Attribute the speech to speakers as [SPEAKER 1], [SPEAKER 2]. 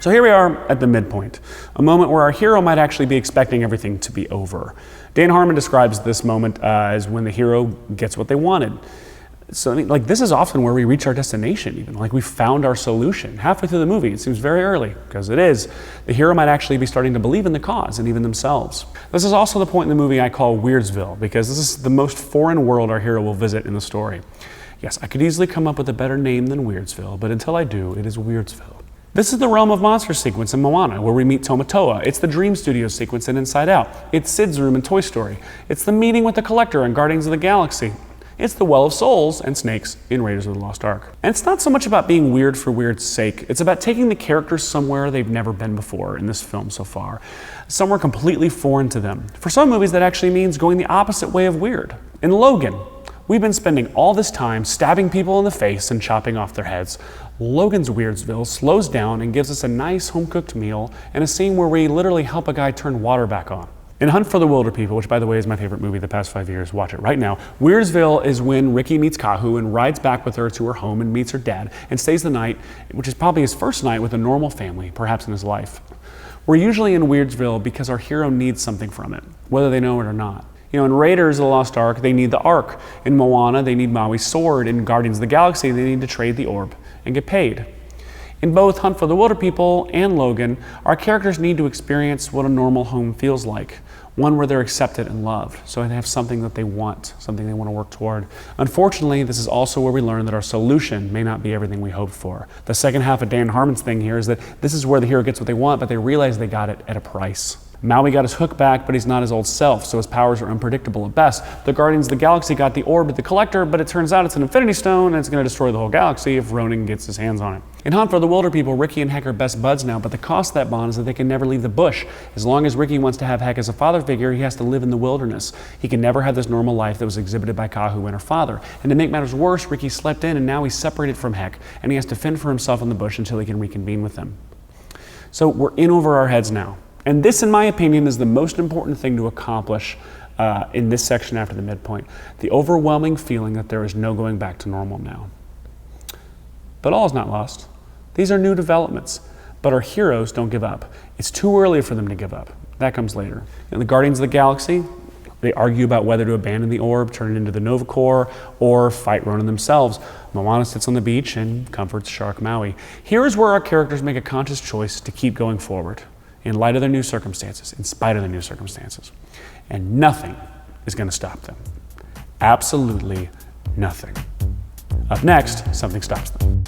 [SPEAKER 1] So here we are at the midpoint, a moment where our hero might actually be expecting everything to be over. Dan Harmon describes this moment as when the hero gets what they wanted. So this is often where we reach our destination even, like we found our solution. Halfway through the movie, it seems very early, because it is. The hero might actually be starting to believe in the cause and even themselves. This is also the point in the movie I call Weirdsville, because this is the most foreign world our hero will visit in the story. Yes, I could easily come up with a better name than Weirdsville, but until I do, it is Weirdsville. This is the Realm of Monsters sequence in Moana, where we meet Tomatoa. It's the Dream Studios sequence in Inside Out. It's Sid's room in Toy Story. It's the meeting with the Collector in Guardians of the Galaxy. It's the Well of Souls and Snakes in Raiders of the Lost Ark. And it's not so much about being weird for weird's sake. It's about taking the characters somewhere they've never been before in this film so far. Somewhere completely foreign to them. For some movies, that actually means going the opposite way of weird. In Logan, we've been spending all this time stabbing people in the face and chopping off their heads. Logan's Weirdsville slows down and gives us a nice home-cooked meal and a scene where we literally help a guy turn water back on. In Hunt for the Wilder People, which by the way is my favorite movie the past 5 years, watch it right now, Weirdsville is when Ricky meets Kahu and rides back with her to her home and meets her dad and stays the night, which is probably his first night with a normal family, perhaps in his life. We're usually in Weirdsville because our hero needs something from it, whether they know it or not. You know, in Raiders of the Lost Ark, they need the Ark. In Moana, they need Maui's sword. In Guardians of the Galaxy, they need to trade the orb and get paid. In both Hunt for the Wilder People and Logan, our characters need to experience what a normal home feels like, one where they're accepted and loved, so they have something that they want, something they want to work toward. Unfortunately, this is also where we learn that our solution may not be everything we hoped for. The second half of Dan Harmon's thing here is that this is where the hero gets what they want, but they realize they got it at a price. Maui got his hook back, but he's not his old self, so his powers are unpredictable at best. The Guardians of the Galaxy got the orb at the Collector, but it turns out it's an Infinity Stone, and it's going to destroy the whole galaxy if Ronan gets his hands on it. In Hunt for the Wilder People, Ricky and Heck are best buds now, but the cost of that bond is that they can never leave the bush. As long as Ricky wants to have Heck as a father figure, he has to live in the wilderness. He can never have this normal life that was exhibited by Kahu and her father. And to make matters worse, Ricky slept in, and now he's separated from Heck, and he has to fend for himself in the bush until he can reconvene with them. So we're in over our heads now. And this, in my opinion, is the most important thing to accomplish in this section after the midpoint. The overwhelming feeling that there is no going back to normal now. But all is not lost. These are new developments, but our heroes don't give up. It's too early for them to give up. That comes later. In the Guardians of the Galaxy, they argue about whether to abandon the orb, turn it into the Nova Corps, or fight Ronan themselves. Moana sits on the beach and comforts Shark Maui. Here is where our characters make a conscious choice to keep going forward, in light of their new circumstances, in spite of their new circumstances. And nothing is going to stop them. Absolutely nothing. Up next, something stops them.